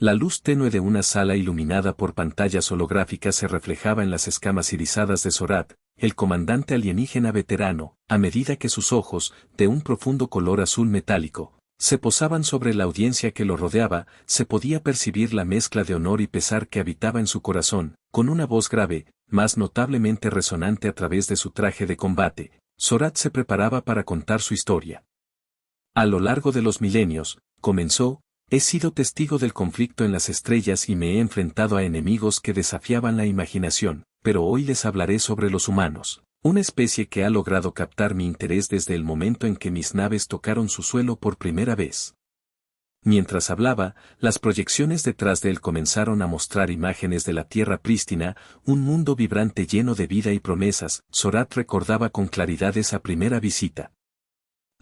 La luz tenue de una sala iluminada por pantallas holográficas se reflejaba en las escamas irisadas de Zorat, el comandante alienígena veterano, a medida que sus ojos, de un profundo color azul metálico, se posaban sobre la audiencia que lo rodeaba, se podía percibir la mezcla de honor y pesar que habitaba en su corazón, con una voz grave, más notablemente resonante a través de su traje de combate. Zorat se preparaba para contar su historia. A lo largo de los milenios, comenzó, he sido testigo del conflicto en las estrellas y me he enfrentado a enemigos que desafiaban la imaginación, pero hoy les hablaré sobre los humanos, una especie que ha logrado captar mi interés desde el momento en que mis naves tocaron su suelo por primera vez. Mientras hablaba, las proyecciones detrás de él comenzaron a mostrar imágenes de la tierra prístina, un mundo vibrante lleno de vida y promesas. Zorat recordaba con claridad esa primera visita.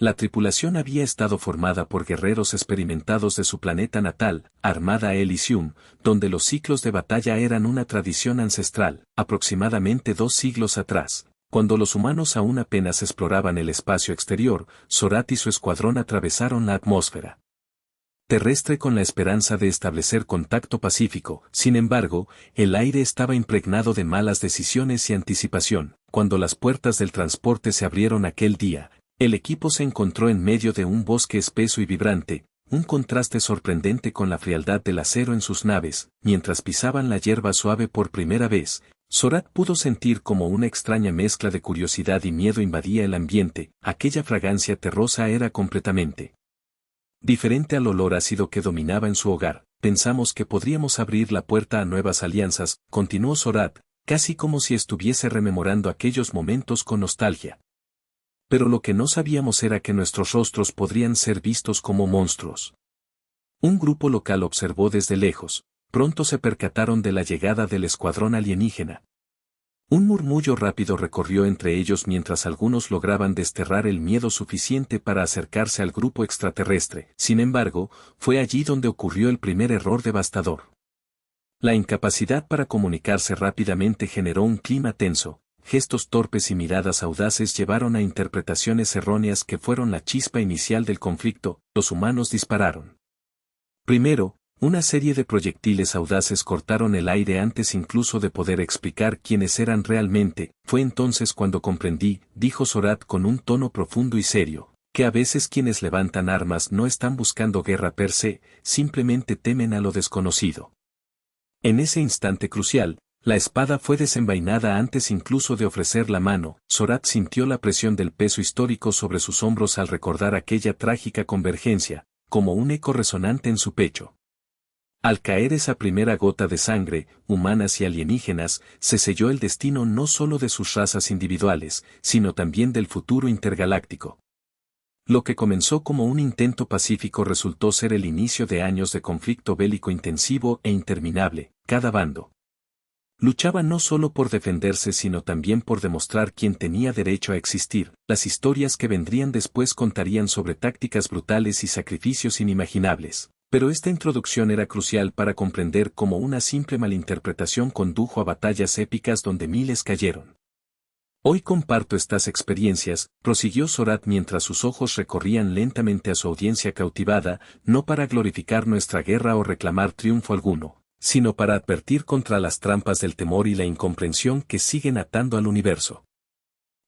La tripulación había estado formada por guerreros experimentados de su planeta natal, Armada Elysium, donde los ciclos de batalla eran una tradición ancestral, aproximadamente 2 siglos atrás. Cuando los humanos aún apenas exploraban el espacio exterior, Zorat y su escuadrón atravesaron la atmósfera terrestre con la esperanza de establecer contacto pacífico. Sin embargo, el aire estaba impregnado de malas decisiones y anticipación. Cuando las puertas del transporte se abrieron aquel día, el equipo se encontró en medio de un bosque espeso y vibrante, un contraste sorprendente con la frialdad del acero en sus naves. Mientras pisaban la hierba suave por primera vez, Zorat pudo sentir como una extraña mezcla de curiosidad y miedo invadía el ambiente. Aquella fragancia terrosa era completamente diferente al olor ácido que dominaba en su hogar. Pensamos que podríamos abrir la puerta a nuevas alianzas, continuó Zorat, casi como si estuviese rememorando aquellos momentos con nostalgia. Pero lo que no sabíamos era que nuestros rostros podrían ser vistos como monstruos. Un grupo local observó desde lejos, pronto se percataron de la llegada del escuadrón alienígena. Un murmullo rápido recorrió entre ellos mientras algunos lograban desterrar el miedo suficiente para acercarse al grupo extraterrestre. Sin embargo, fue allí donde ocurrió el primer error devastador. La incapacidad para comunicarse rápidamente generó un clima tenso. Gestos torpes y miradas audaces llevaron a interpretaciones erróneas que fueron la chispa inicial del conflicto. Los humanos dispararon. Primero, una serie de proyectiles audaces cortaron el aire antes incluso de poder explicar quiénes eran realmente. Fue entonces cuando comprendí, dijo Zorat con un tono profundo y serio, que a veces quienes levantan armas no están buscando guerra per se, simplemente temen a lo desconocido. En ese instante crucial, la espada fue desenvainada antes incluso de ofrecer la mano. Zorat sintió la presión del peso histórico sobre sus hombros al recordar aquella trágica convergencia, como un eco resonante en su pecho. Al caer esa primera gota de sangre, humanas y alienígenas, se selló el destino no solo de sus razas individuales, sino también del futuro intergaláctico. Lo que comenzó como un intento pacífico resultó ser el inicio de años de conflicto bélico intensivo e interminable. Cada bando luchaba no solo por defenderse sino también por demostrar quién tenía derecho a existir. Las historias que vendrían después contarían sobre tácticas brutales y sacrificios inimaginables. Pero esta introducción era crucial para comprender cómo una simple malinterpretación condujo a batallas épicas donde miles cayeron. Hoy comparto estas experiencias, prosiguió Zorat mientras sus ojos recorrían lentamente a su audiencia cautivada, no para glorificar nuestra guerra o reclamar triunfo alguno, sino para advertir contra las trampas del temor y la incomprensión que siguen atando al universo.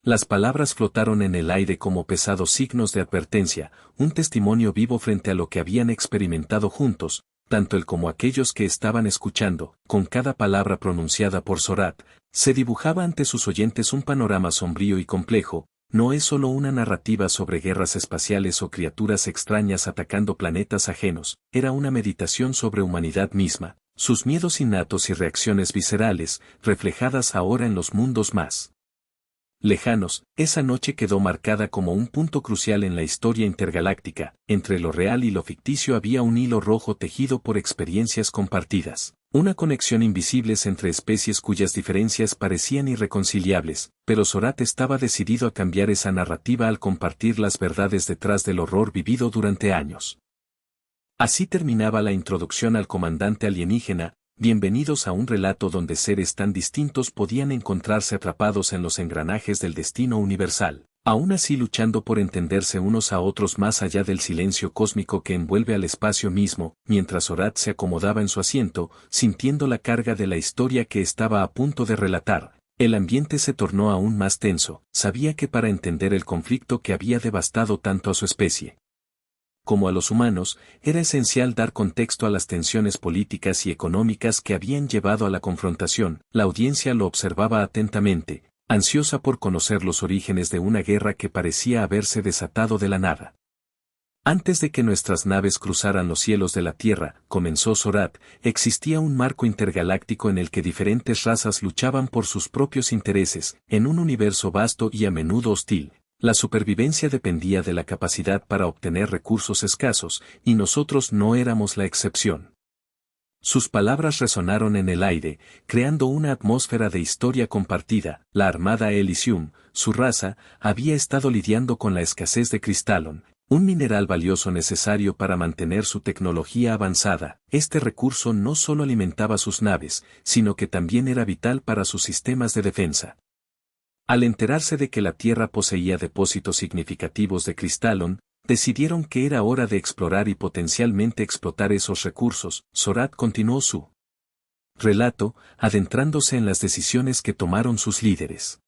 Las palabras flotaron en el aire como pesados signos de advertencia, un testimonio vivo frente a lo que habían experimentado juntos, tanto él como aquellos que estaban escuchando. Con cada palabra pronunciada por Zorat, se dibujaba ante sus oyentes un panorama sombrío y complejo. No es solo una narrativa sobre guerras espaciales o criaturas extrañas atacando planetas ajenos, era una meditación sobre humanidad misma, sus miedos innatos y reacciones viscerales, reflejadas ahora en los mundos más lejanos. Esa noche quedó marcada como un punto crucial en la historia intergaláctica. Entre lo real y lo ficticio había un hilo rojo tejido por experiencias compartidas, una conexión invisible entre especies cuyas diferencias parecían irreconciliables, pero Zorat estaba decidido a cambiar esa narrativa al compartir las verdades detrás del horror vivido durante años. Así terminaba la introducción al comandante alienígena. Bienvenidos a un relato donde seres tan distintos podían encontrarse atrapados en los engranajes del destino universal. Aún así luchando por entenderse unos a otros más allá del silencio cósmico que envuelve al espacio mismo, mientras Zorath se acomodaba en su asiento, sintiendo la carga de la historia que estaba a punto de relatar. El ambiente se tornó aún más tenso. Sabía que para entender el conflicto que había devastado tanto a su especie como a los humanos, era esencial dar contexto a las tensiones políticas y económicas que habían llevado a la confrontación. La audiencia lo observaba atentamente, ansiosa por conocer los orígenes de una guerra que parecía haberse desatado de la nada. Antes de que nuestras naves cruzaran los cielos de la Tierra, comenzó Zorath, existía un marco intergaláctico en el que diferentes razas luchaban por sus propios intereses, en un universo vasto y a menudo hostil. La supervivencia dependía de la capacidad para obtener recursos escasos, y nosotros no éramos la excepción. Sus palabras resonaron en el aire, creando una atmósfera de historia compartida. La Armada Elysium, su raza, había estado lidiando con la escasez de cristalón, un mineral valioso necesario para mantener su tecnología avanzada. Este recurso no solo alimentaba sus naves, sino que también era vital para sus sistemas de defensa. Al enterarse de que la Tierra poseía depósitos significativos de cristalón, decidieron que era hora de explorar y potencialmente explotar esos recursos. Zorath continuó su relato, adentrándose en las decisiones que tomaron sus líderes.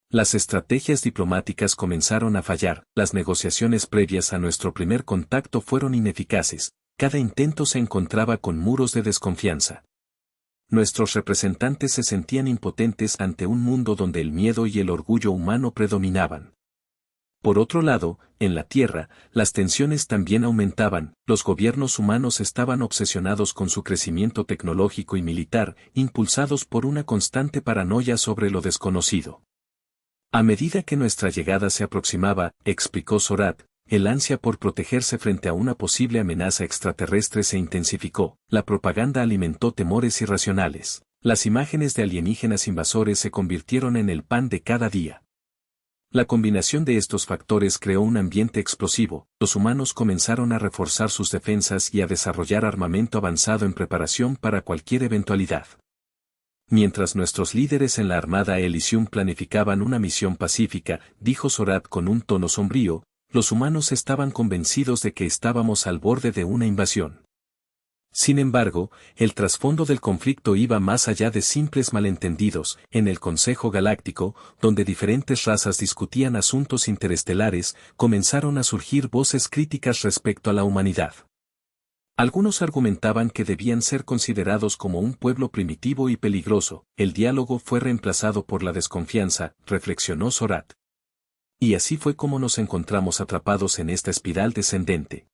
Las estrategias diplomáticas comenzaron a fallar, las negociaciones previas a nuestro primer contacto fueron ineficaces, cada intento se encontraba con muros de desconfianza. Nuestros representantes se sentían impotentes ante un mundo donde el miedo y el orgullo humano predominaban. Por otro lado, en la Tierra, las tensiones también aumentaban, los gobiernos humanos estaban obsesionados con su crecimiento tecnológico y militar, impulsados por una constante paranoia sobre lo desconocido. A medida que nuestra llegada se aproximaba, explicó Zorath, el ansia por protegerse frente a una posible amenaza extraterrestre se intensificó, la propaganda alimentó temores irracionales, las imágenes de alienígenas invasores se convirtieron en el pan de cada día. La combinación de estos factores creó un ambiente explosivo, los humanos comenzaron a reforzar sus defensas y a desarrollar armamento avanzado en preparación para cualquier eventualidad. Mientras nuestros líderes en la Armada Elysium planificaban una misión pacífica, dijo Zorath con un tono sombrío, los humanos estaban convencidos de que estábamos al borde de una invasión. Sin embargo, el trasfondo del conflicto iba más allá de simples malentendidos. En el Consejo Galáctico, donde diferentes razas discutían asuntos interestelares, comenzaron a surgir voces críticas respecto a la humanidad. Algunos argumentaban que debían ser considerados como un pueblo primitivo y peligroso. El diálogo fue reemplazado por la desconfianza, reflexionó Zorath. Y así fue como nos encontramos atrapados en esta espiral descendente.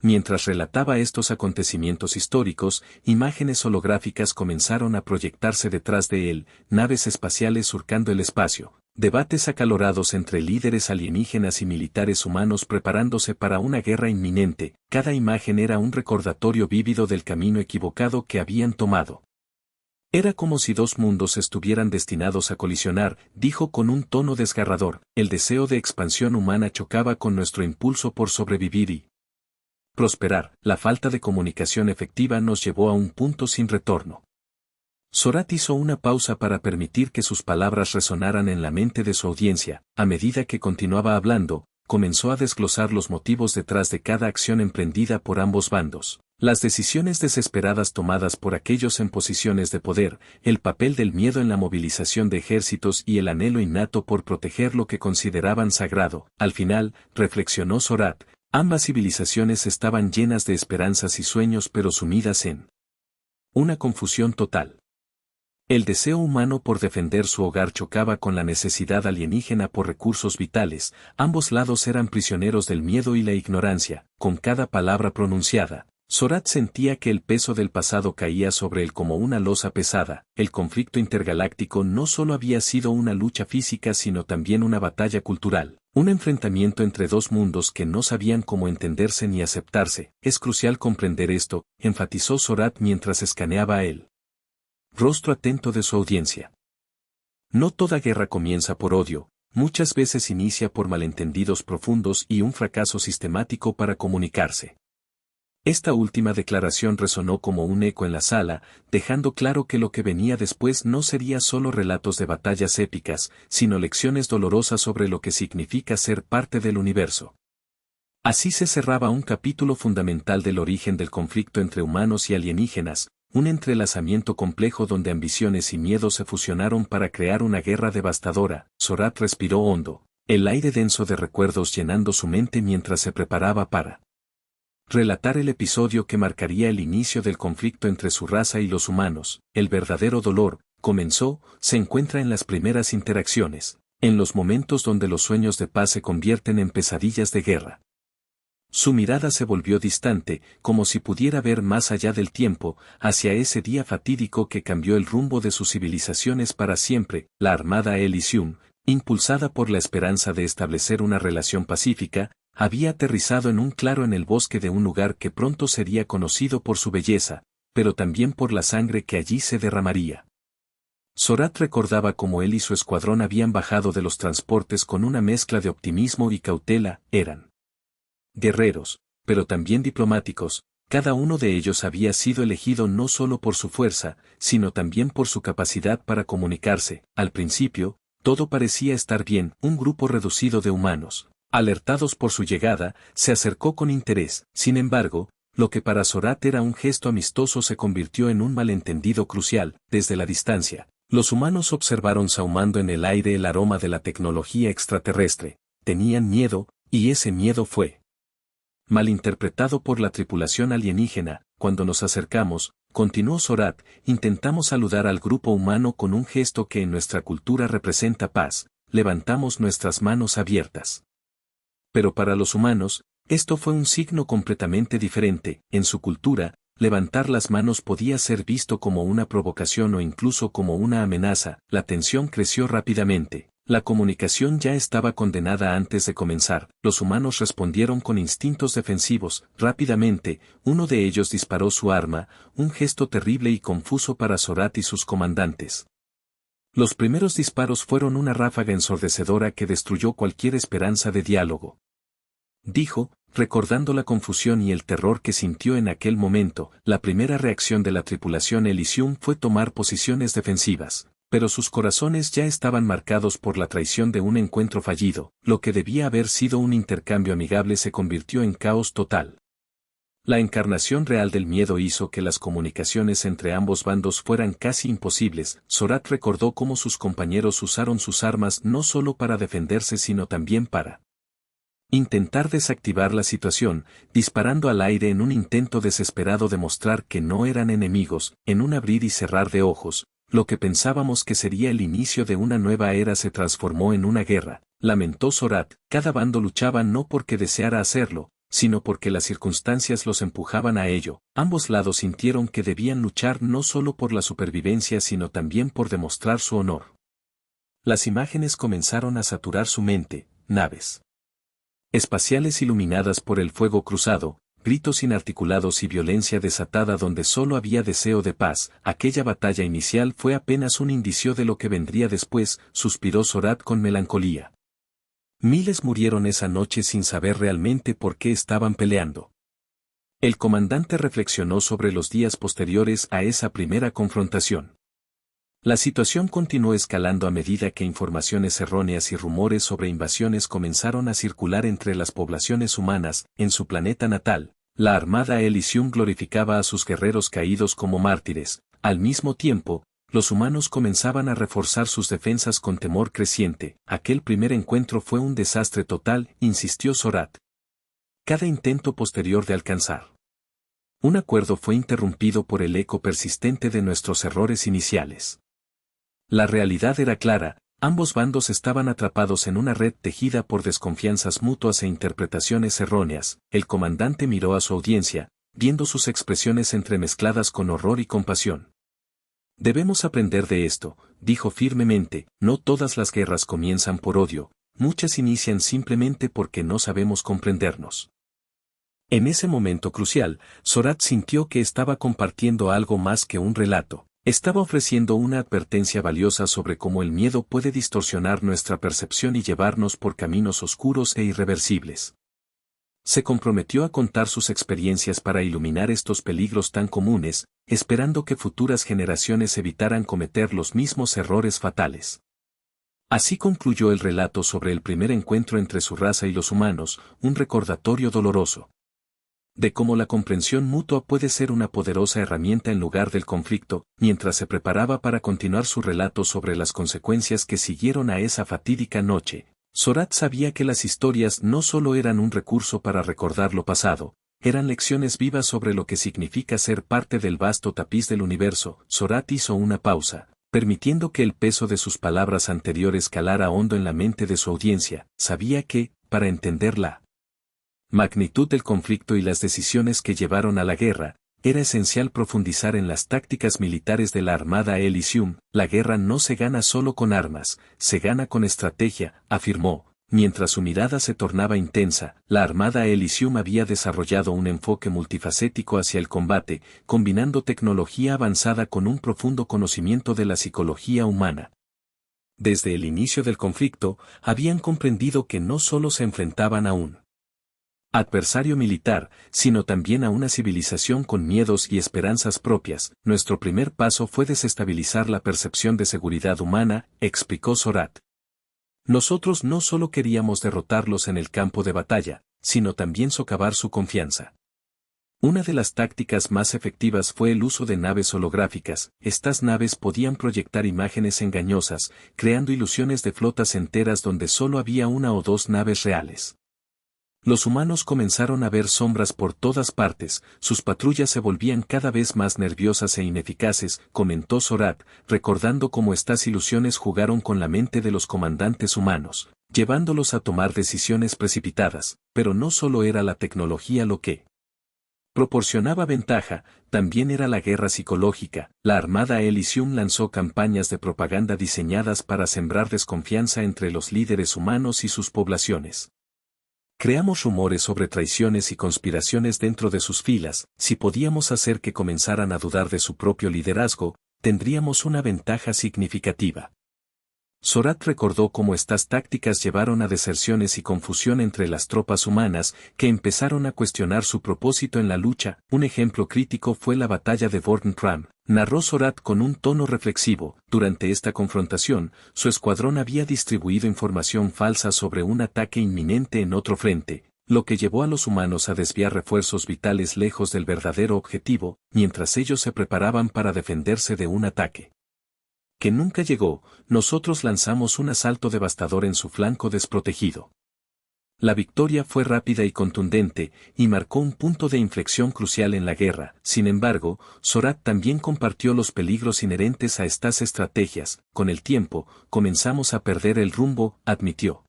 Mientras relataba estos acontecimientos históricos, imágenes holográficas comenzaron a proyectarse detrás de él, naves espaciales surcando el espacio, debates acalorados entre líderes alienígenas y militares humanos preparándose para una guerra inminente. Cada imagen era un recordatorio vívido del camino equivocado que habían tomado. Era como si dos mundos estuvieran destinados a colisionar, dijo con un tono desgarrador. El deseo de expansión humana chocaba con nuestro impulso por sobrevivir y prosperar. La falta de comunicación efectiva nos llevó a un punto sin retorno. Zorath hizo una pausa para permitir que sus palabras resonaran en la mente de su audiencia. A medida que continuaba hablando, comenzó a desglosar los motivos detrás de cada acción emprendida por ambos bandos. Las decisiones desesperadas tomadas por aquellos en posiciones de poder, el papel del miedo en la movilización de ejércitos y el anhelo innato por proteger lo que consideraban sagrado. Al final, reflexionó Zorath, ambas civilizaciones estaban llenas de esperanzas y sueños pero sumidas en una confusión total. El deseo humano por defender su hogar chocaba con la necesidad alienígena por recursos vitales, ambos lados eran prisioneros del miedo y la ignorancia. Con cada palabra pronunciada, Zorath sentía que el peso del pasado caía sobre él como una losa pesada. El conflicto intergaláctico no solo había sido una lucha física sino también una batalla cultural, un enfrentamiento entre dos mundos que no sabían cómo entenderse ni aceptarse. Es crucial comprender esto, enfatizó Zorath mientras escaneaba el rostro atento de su audiencia. No toda guerra comienza por odio, muchas veces inicia por malentendidos profundos y un fracaso sistemático para comunicarse. Esta última declaración resonó como un eco en la sala, dejando claro que lo que venía después no sería solo relatos de batallas épicas, sino lecciones dolorosas sobre lo que significa ser parte del universo. Así se cerraba un capítulo fundamental del origen del conflicto entre humanos y alienígenas, un entrelazamiento complejo donde ambiciones y miedos se fusionaron para crear una guerra devastadora. Zorat respiró hondo, el aire denso de recuerdos llenando su mente mientras se preparaba para relatar el episodio que marcaría el inicio del conflicto entre su raza y los humanos. El verdadero dolor, se encuentra en las primeras interacciones, en los momentos donde los sueños de paz se convierten en pesadillas de guerra. Su mirada se volvió distante, como si pudiera ver más allá del tiempo, hacia ese día fatídico que cambió el rumbo de sus civilizaciones para siempre. La Armada Elysium, impulsada por la esperanza de establecer una relación pacífica, había aterrizado en un claro en el bosque de un lugar que pronto sería conocido por su belleza, pero también por la sangre que allí se derramaría. Zorat recordaba cómo él y su escuadrón habían bajado de los transportes con una mezcla de optimismo y cautela. Eran guerreros, pero también diplomáticos. Cada uno de ellos había sido elegido no solo por su fuerza, sino también por su capacidad para comunicarse. Al principio, todo parecía estar bien. Un grupo reducido de humanos, alertados por su llegada, se acercó con interés. Sin embargo, lo que para Zorat era un gesto amistoso se convirtió en un malentendido crucial. Desde la distancia, los humanos observaron sahumando en el aire el aroma de la tecnología extraterrestre. Tenían miedo, y ese miedo fue malinterpretado por la tripulación alienígena. Cuando nos acercamos, continuó Zorat, intentamos saludar al grupo humano con un gesto que en nuestra cultura representa paz. Levantamos nuestras manos abiertas. Pero para los humanos, esto fue un signo completamente diferente. En su cultura, levantar las manos podía ser visto como una provocación o incluso como una amenaza. La tensión creció rápidamente. La comunicación ya estaba condenada antes de comenzar. Los humanos respondieron con instintos defensivos. Rápidamente, uno de ellos disparó su arma, un gesto terrible y confuso para Zorat y sus comandantes. Los primeros disparos fueron una ráfaga ensordecedora que destruyó cualquier esperanza de diálogo. Dijo, recordando la confusión y el terror que sintió en aquel momento. La primera reacción de la tripulación Elysium fue tomar posiciones defensivas. Pero sus corazones ya estaban marcados por la traición de un encuentro fallido. Lo que debía haber sido un intercambio amigable se convirtió en caos total. La encarnación real del miedo hizo que las comunicaciones entre ambos bandos fueran casi imposibles. Zorat recordó cómo sus compañeros usaron sus armas no solo para defenderse sino también para intentar desactivar la situación, disparando al aire en un intento desesperado de mostrar que no eran enemigos. En un abrir y cerrar de ojos, lo que pensábamos que sería el inicio de una nueva era se transformó en una guerra, lamentó Zorat. Cada bando luchaba no porque deseara hacerlo, sino porque las circunstancias los empujaban a ello. Ambos lados sintieron que debían luchar no solo por la supervivencia sino también por demostrar su honor. Las imágenes comenzaron a saturar su mente. Naves espaciales iluminadas por el fuego cruzado, gritos inarticulados y violencia desatada donde solo había deseo de paz. Aquella batalla inicial fue apenas un indicio de lo que vendría después, suspiró Zorat con melancolía. Miles murieron esa noche sin saber realmente por qué estaban peleando. El comandante reflexionó sobre los días posteriores a esa primera confrontación. La situación continuó escalando a medida que informaciones erróneas y rumores sobre invasiones comenzaron a circular entre las poblaciones humanas. En su planeta natal, la Armada Elysium glorificaba a sus guerreros caídos como mártires. Al mismo tiempo, los humanos comenzaban a reforzar sus defensas con temor creciente. Aquel primer encuentro fue un desastre total, insistió Zorat. Cada intento posterior de alcanzar un acuerdo fue interrumpido por el eco persistente de nuestros errores iniciales. La realidad era clara, ambos bandos estaban atrapados en una red tejida por desconfianzas mutuas e interpretaciones erróneas. El comandante miró a su audiencia, viendo sus expresiones entremezcladas con horror y compasión. Debemos aprender de esto, dijo firmemente. No todas las guerras comienzan por odio, muchas inician simplemente porque no sabemos comprendernos. En ese momento crucial, Zorat sintió que estaba compartiendo algo más que un relato. Estaba ofreciendo una advertencia valiosa sobre cómo el miedo puede distorsionar nuestra percepción y llevarnos por caminos oscuros e irreversibles. Se comprometió a contar sus experiencias para iluminar estos peligros tan comunes, esperando que futuras generaciones evitaran cometer los mismos errores fatales. Así concluyó el relato sobre el primer encuentro entre su raza y los humanos, un recordatorio doloroso de cómo la comprensión mutua puede ser una poderosa herramienta en lugar del conflicto. Mientras se preparaba para continuar su relato sobre las consecuencias que siguieron a esa fatídica noche, Zorath sabía que las historias no solo eran un recurso para recordar lo pasado, eran lecciones vivas sobre lo que significa ser parte del vasto tapiz del universo. Zorath hizo una pausa, permitiendo que el peso de sus palabras anteriores calara hondo en la mente de su audiencia. Sabía que, para entender la magnitud del conflicto y las decisiones que llevaron a la guerra, era esencial profundizar en las tácticas militares de la Armada Elysium. La guerra no se gana solo con armas, se gana con estrategia, afirmó. Mientras su mirada se tornaba intensa, la Armada Elysium había desarrollado un enfoque multifacético hacia el combate, combinando tecnología avanzada con un profundo conocimiento de la psicología humana. Desde el inicio del conflicto, habían comprendido que no solo se enfrentaban a un adversario militar, sino también a una civilización con miedos y esperanzas propias. Nuestro primer paso fue desestabilizar la percepción de seguridad humana, explicó Zorath. Nosotros no solo queríamos derrotarlos en el campo de batalla, sino también socavar su confianza. Una de las tácticas más efectivas fue el uso de naves holográficas. Estas naves podían proyectar imágenes engañosas, creando ilusiones de flotas enteras donde solo había una o dos naves reales. Los humanos comenzaron a ver sombras por todas partes, sus patrullas se volvían cada vez más nerviosas e ineficaces, comentó Zorath, recordando cómo estas ilusiones jugaron con la mente de los comandantes humanos, llevándolos a tomar decisiones precipitadas. Pero no solo era la tecnología lo que proporcionaba ventaja, también era la guerra psicológica. La Armada Elysium lanzó campañas de propaganda diseñadas para sembrar desconfianza entre los líderes humanos y sus poblaciones. Creamos rumores sobre traiciones y conspiraciones dentro de sus filas. Si podíamos hacer que comenzaran a dudar de su propio liderazgo, tendríamos una ventaja significativa. Zorath recordó cómo estas tácticas llevaron a deserciones y confusión entre las tropas humanas, que empezaron a cuestionar su propósito en la lucha. Un ejemplo crítico fue la batalla de Born Ram, narró Zorath con un tono reflexivo. Durante esta confrontación, su escuadrón había distribuido información falsa sobre un ataque inminente en otro frente, lo que llevó a los humanos a desviar refuerzos vitales lejos del verdadero objetivo, mientras ellos se preparaban para defenderse de un ataque que nunca llegó. Nosotros lanzamos un asalto devastador en su flanco desprotegido. La victoria fue rápida y contundente, y marcó un punto de inflexión crucial en la guerra. Sin embargo, Zorath también compartió los peligros inherentes a estas estrategias. Con el tiempo, comenzamos a perder el rumbo, admitió.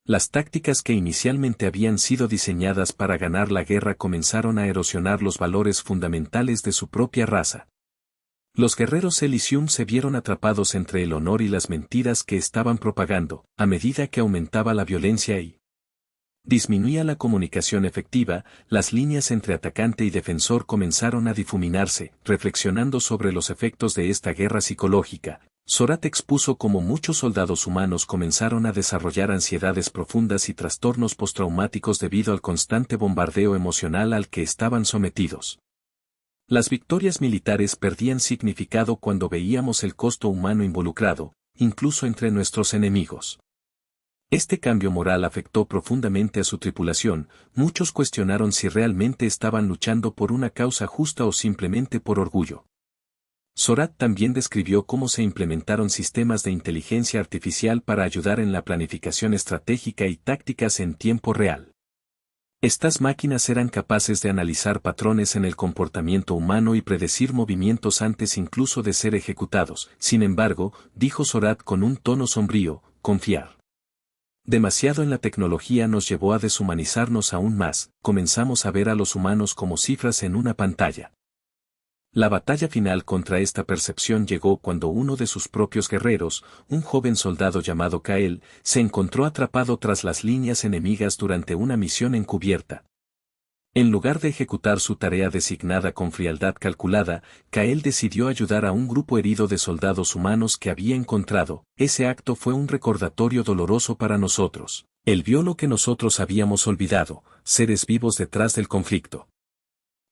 Las tácticas que inicialmente habían sido diseñadas para ganar la guerra comenzaron a erosionar los valores fundamentales de su propia raza. Los guerreros Elysium se vieron atrapados entre el honor y las mentiras que estaban propagando. A medida que aumentaba la violencia y disminuía la comunicación efectiva, las líneas entre atacante y defensor comenzaron a difuminarse. Reflexionando sobre los efectos de esta guerra psicológica, Zorath expuso cómo muchos soldados humanos comenzaron a desarrollar ansiedades profundas y trastornos postraumáticos debido al constante bombardeo emocional al que estaban sometidos. Las victorias militares perdían significado cuando veíamos el costo humano involucrado, incluso entre nuestros enemigos. Este cambio moral afectó profundamente a su tripulación. Muchos cuestionaron si realmente estaban luchando por una causa justa o simplemente por orgullo. Zorath también describió cómo se implementaron sistemas de inteligencia artificial para ayudar en la planificación estratégica y tácticas en tiempo real. Estas máquinas eran capaces de analizar patrones en el comportamiento humano y predecir movimientos antes incluso de ser ejecutados. Sin embargo, dijo Zorath con un tono sombrío, confiar demasiado en la tecnología nos llevó a deshumanizarnos aún más. Comenzamos a ver a los humanos como cifras en una pantalla. La batalla final contra esta percepción llegó cuando uno de sus propios guerreros, un joven soldado llamado Kael, se encontró atrapado tras las líneas enemigas durante una misión encubierta. En lugar de ejecutar su tarea designada con frialdad calculada, Kael decidió ayudar a un grupo herido de soldados humanos que había encontrado. Ese acto fue un recordatorio doloroso para nosotros. Él vio lo que nosotros habíamos olvidado, seres vivos detrás del conflicto.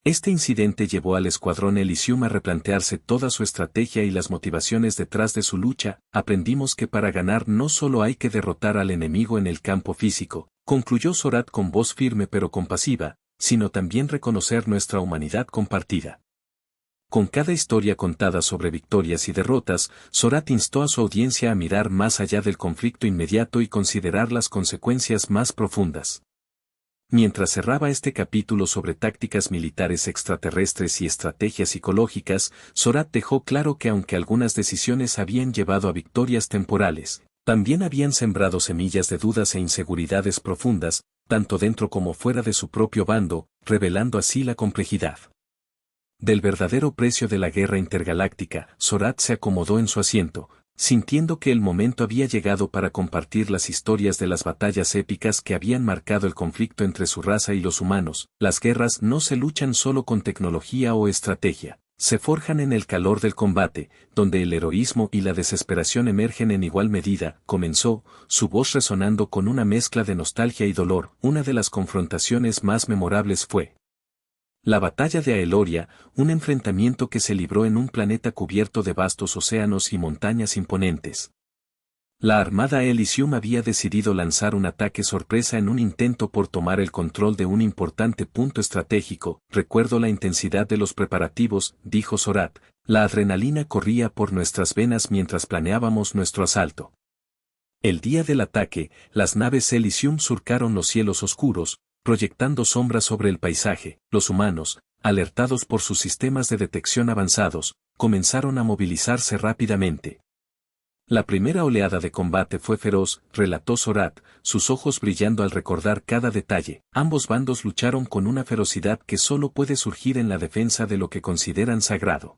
Este incidente llevó al escuadrón Elysium a replantearse toda su estrategia y las motivaciones detrás de su lucha. Aprendimos que para ganar no solo hay que derrotar al enemigo en el campo físico, concluyó Zorath con voz firme pero compasiva, sino también reconocer nuestra humanidad compartida. Con cada historia contada sobre victorias y derrotas, Zorath instó a su audiencia a mirar más allá del conflicto inmediato y considerar las consecuencias más profundas. Mientras cerraba este capítulo sobre tácticas militares extraterrestres y estrategias psicológicas, Zorath dejó claro que aunque algunas decisiones habían llevado a victorias temporales, también habían sembrado semillas de dudas e inseguridades profundas, tanto dentro como fuera de su propio bando, revelando así la complejidad del verdadero precio de la guerra intergaláctica. Zorath se acomodó en su asiento, sintiendo que el momento había llegado para compartir las historias de las batallas épicas que habían marcado el conflicto entre su raza y los humanos. Las guerras no se luchan solo con tecnología o estrategia, se forjan en el calor del combate, donde el heroísmo y la desesperación emergen en igual medida. Comenzó, su voz resonando con una mezcla de nostalgia y dolor. Una de las confrontaciones más memorables fue la batalla de Aeloria, un enfrentamiento que se libró en un planeta cubierto de vastos océanos y montañas imponentes. La Armada Elysium había decidido lanzar un ataque sorpresa en un intento por tomar el control de un importante punto estratégico. Recuerdo la intensidad de los preparativos, dijo Zorath, la adrenalina corría por nuestras venas mientras planeábamos nuestro asalto. El día del ataque, las naves Elysium surcaron los cielos oscuros, proyectando sombras sobre el paisaje. Los humanos, alertados por sus sistemas de detección avanzados, comenzaron a movilizarse rápidamente. La primera oleada de combate fue feroz, relató Zorath, sus ojos brillando al recordar cada detalle. Ambos bandos lucharon con una ferocidad que solo puede surgir en la defensa de lo que consideran sagrado.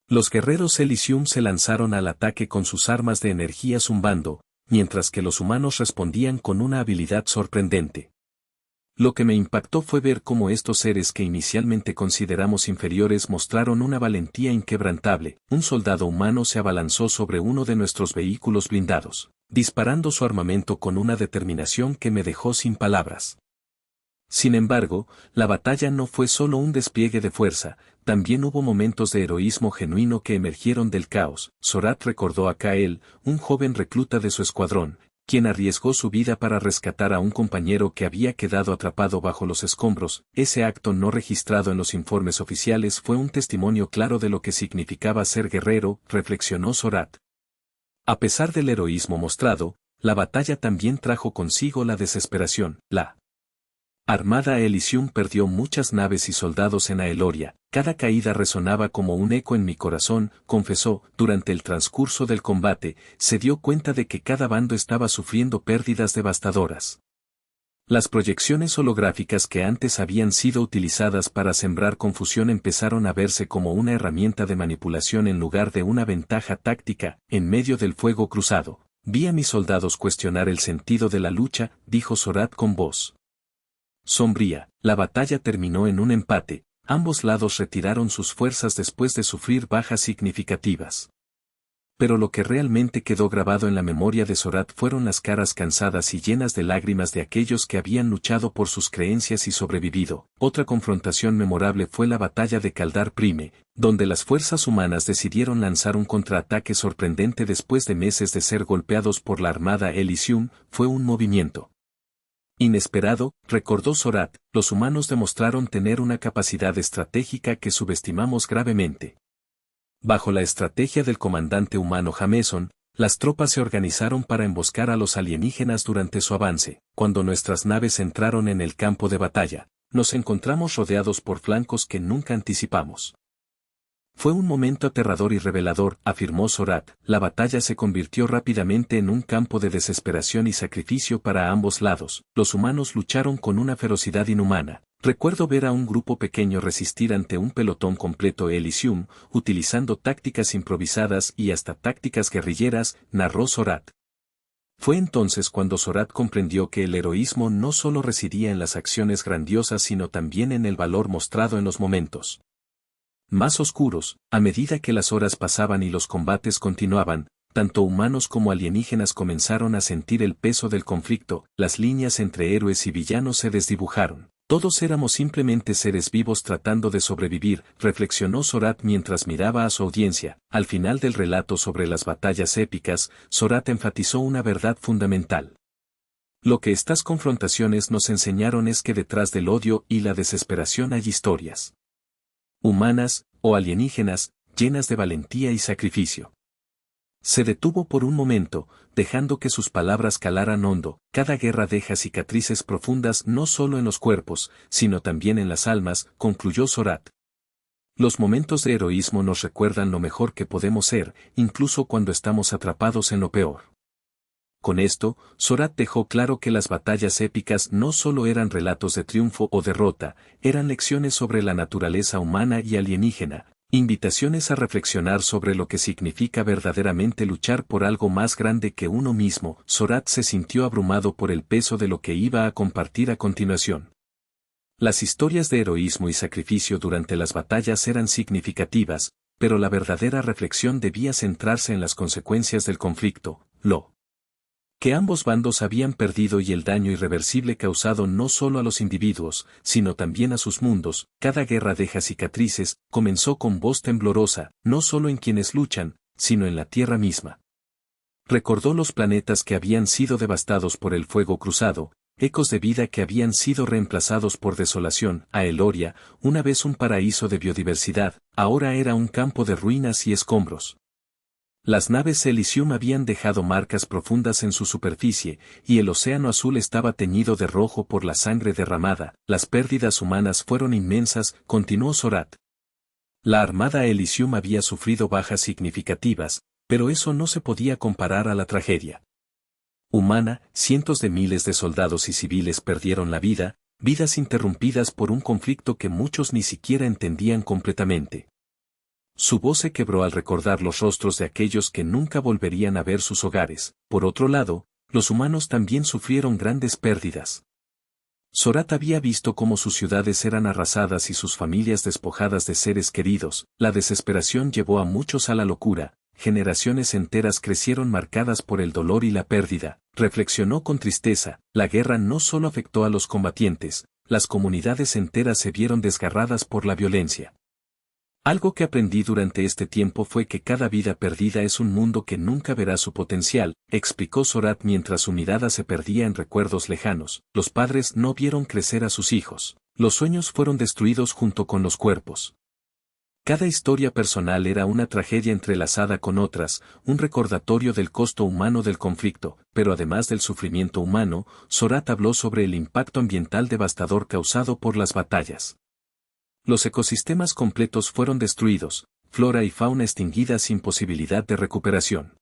Los guerreros Elysium se lanzaron al ataque con sus armas de energía zumbando, mientras que los humanos respondían con una habilidad sorprendente. Lo que me impactó fue ver cómo estos seres que inicialmente consideramos inferiores mostraron una valentía inquebrantable. Un soldado humano se abalanzó sobre uno de nuestros vehículos blindados, disparando su armamento con una determinación que me dejó sin palabras. Sin embargo, la batalla no fue solo un despliegue de fuerza, también hubo momentos de heroísmo genuino que emergieron del caos. Zorath recordó a Kael, un joven recluta de su escuadrón, quien arriesgó su vida para rescatar a un compañero que había quedado atrapado bajo los escombros. Ese acto no registrado en los informes oficiales fue un testimonio claro de lo que significaba ser guerrero, reflexionó Zorath. A pesar del heroísmo mostrado, la batalla también trajo consigo la desesperación. La Armada Elysium perdió muchas naves y soldados en Aeloria. Cada caída resonaba como un eco en mi corazón, confesó. Durante el transcurso del combate, se dio cuenta de que cada bando estaba sufriendo pérdidas devastadoras. Las proyecciones holográficas que antes habían sido utilizadas para sembrar confusión empezaron a verse como una herramienta de manipulación en lugar de una ventaja táctica. En medio del fuego cruzado, vi a mis soldados cuestionar el sentido de la lucha, dijo Zorath con voz sombría. La batalla terminó en un empate, ambos lados retiraron sus fuerzas después de sufrir bajas significativas. Pero lo que realmente quedó grabado en la memoria de Zorath fueron las caras cansadas y llenas de lágrimas de aquellos que habían luchado por sus creencias y sobrevivido. Otra confrontación memorable fue la batalla de Kaldar Prime, donde las fuerzas humanas decidieron lanzar un contraataque sorprendente después de meses de ser golpeados por la Armada Elysium. Fue un movimiento inesperado, recordó Zorath. Los humanos demostraron tener una capacidad estratégica que subestimamos gravemente. Bajo la estrategia del comandante humano Jameson, las tropas se organizaron para emboscar a los alienígenas durante su avance. Cuando nuestras naves entraron en el campo de batalla, nos encontramos rodeados por flancos que nunca anticipamos. Fue un momento aterrador y revelador, afirmó Zorath. La batalla se convirtió rápidamente en un campo de desesperación y sacrificio para ambos lados. Los humanos lucharon con una ferocidad inhumana. Recuerdo ver a un grupo pequeño resistir ante un pelotón completo Elysium, utilizando tácticas improvisadas y hasta tácticas guerrilleras, narró Zorath. Fue entonces cuando Zorath comprendió que el heroísmo no solo residía en las acciones grandiosas sino también en el valor mostrado en los momentos más oscuros. A medida que las horas pasaban y los combates continuaban, tanto humanos como alienígenas comenzaron a sentir el peso del conflicto, las líneas entre héroes y villanos se desdibujaron. Todos éramos simplemente seres vivos tratando de sobrevivir, reflexionó Zorath mientras miraba a su audiencia. Al final del relato sobre las batallas épicas, Zorath enfatizó una verdad fundamental. Lo que estas confrontaciones nos enseñaron es que detrás del odio y la desesperación hay historias humanas o alienígenas, llenas de valentía y sacrificio. Se detuvo por un momento, dejando que sus palabras calaran hondo. Cada guerra deja cicatrices profundas no solo en los cuerpos, sino también en las almas, concluyó Zorath. Los momentos de heroísmo nos recuerdan lo mejor que podemos ser, incluso cuando estamos atrapados en lo peor. Con esto, Zorath dejó claro que las batallas épicas no solo eran relatos de triunfo o derrota, eran lecciones sobre la naturaleza humana y alienígena, invitaciones a reflexionar sobre lo que significa verdaderamente luchar por algo más grande que uno mismo. Zorath se sintió abrumado por el peso de lo que iba a compartir a continuación. Las historias de heroísmo y sacrificio durante las batallas eran significativas, pero la verdadera reflexión debía centrarse en las consecuencias del conflicto, lo que ambos bandos habían perdido y el daño irreversible causado no solo a los individuos, sino también a sus mundos. Cada guerra deja cicatrices, comenzó con voz temblorosa, no solo en quienes luchan, sino en la tierra misma. Recordó los planetas que habían sido devastados por el fuego cruzado, ecos de vida que habían sido reemplazados por desolación. A Eloria, una vez un paraíso de biodiversidad, ahora era un campo de ruinas y escombros. Las naves Elysium habían dejado marcas profundas en su superficie, y el océano azul estaba teñido de rojo por la sangre derramada. Las pérdidas humanas fueron inmensas, continuó Zorath. La armada Elysium había sufrido bajas significativas, pero eso no se podía comparar a la tragedia humana. Cientos de miles de soldados y civiles perdieron la vida, vidas interrumpidas por un conflicto que muchos ni siquiera entendían completamente. Su voz se quebró al recordar los rostros de aquellos que nunca volverían a ver sus hogares. Por otro lado, los humanos también sufrieron grandes pérdidas. Zorath había visto cómo sus ciudades eran arrasadas y sus familias despojadas de seres queridos. La desesperación llevó a muchos a la locura, generaciones enteras crecieron marcadas por el dolor y la pérdida. Reflexionó con tristeza, la guerra no solo afectó a los combatientes, las comunidades enteras se vieron desgarradas por la violencia. Algo que aprendí durante este tiempo fue que cada vida perdida es un mundo que nunca verá su potencial, explicó Zorath mientras su mirada se perdía en recuerdos lejanos. Los padres no vieron crecer a sus hijos. Los sueños fueron destruidos junto con los cuerpos. Cada historia personal era una tragedia entrelazada con otras, un recordatorio del costo humano del conflicto, pero además del sufrimiento humano, Zorath habló sobre el impacto ambiental devastador causado por las batallas. Los ecosistemas completos fueron destruidos, flora y fauna extinguidas sin posibilidad de recuperación.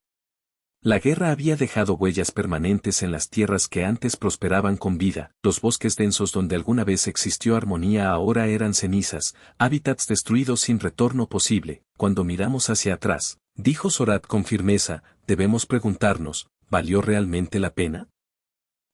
La guerra había dejado huellas permanentes en las tierras que antes prosperaban con vida, los bosques densos donde alguna vez existió armonía ahora eran cenizas, hábitats destruidos sin retorno posible. Cuando miramos hacia atrás, dijo Zorath con firmeza, debemos preguntarnos, ¿valió realmente la pena?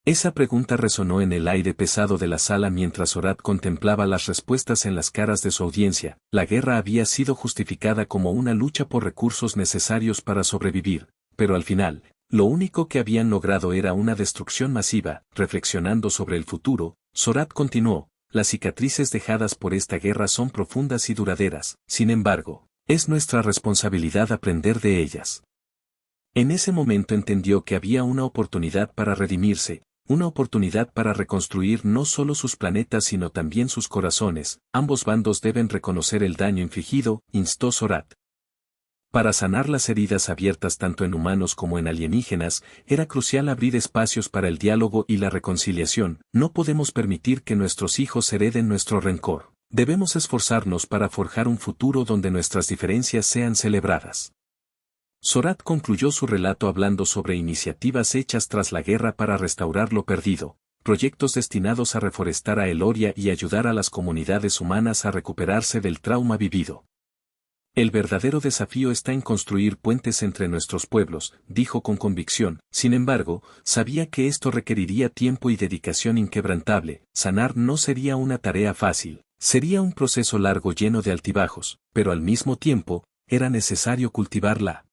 Esa pregunta resonó en el aire pesado de la sala mientras Zorath contemplaba las respuestas en las caras de su audiencia. La guerra había sido justificada como una lucha por recursos necesarios para sobrevivir, pero al final, lo único que habían logrado era una destrucción masiva. Reflexionando sobre el futuro, Zorath continuó, las cicatrices dejadas por esta guerra son profundas y duraderas, sin embargo, es nuestra responsabilidad aprender de ellas. En ese momento entendió que había una oportunidad para redimirse, una oportunidad para reconstruir no solo sus planetas sino también sus corazones. Ambos bandos deben reconocer el daño infligido, instó Zorath. Para sanar las heridas abiertas tanto en humanos como en alienígenas, era crucial abrir espacios para el diálogo y la reconciliación. No podemos permitir que nuestros hijos hereden nuestro rencor. Debemos esforzarnos para forjar un futuro donde nuestras diferencias sean celebradas. Zorath concluyó su relato hablando sobre iniciativas hechas tras la guerra para restaurar lo perdido, proyectos destinados a reforestar a Eloria y ayudar a las comunidades humanas a recuperarse del trauma vivido. El verdadero desafío está en construir puentes entre nuestros pueblos, dijo con convicción. Sin embargo, sabía que esto requeriría tiempo y dedicación inquebrantable. Sanar no sería una tarea fácil, sería un proceso largo lleno de altibajos, pero al mismo tiempo, era necesario cultivar la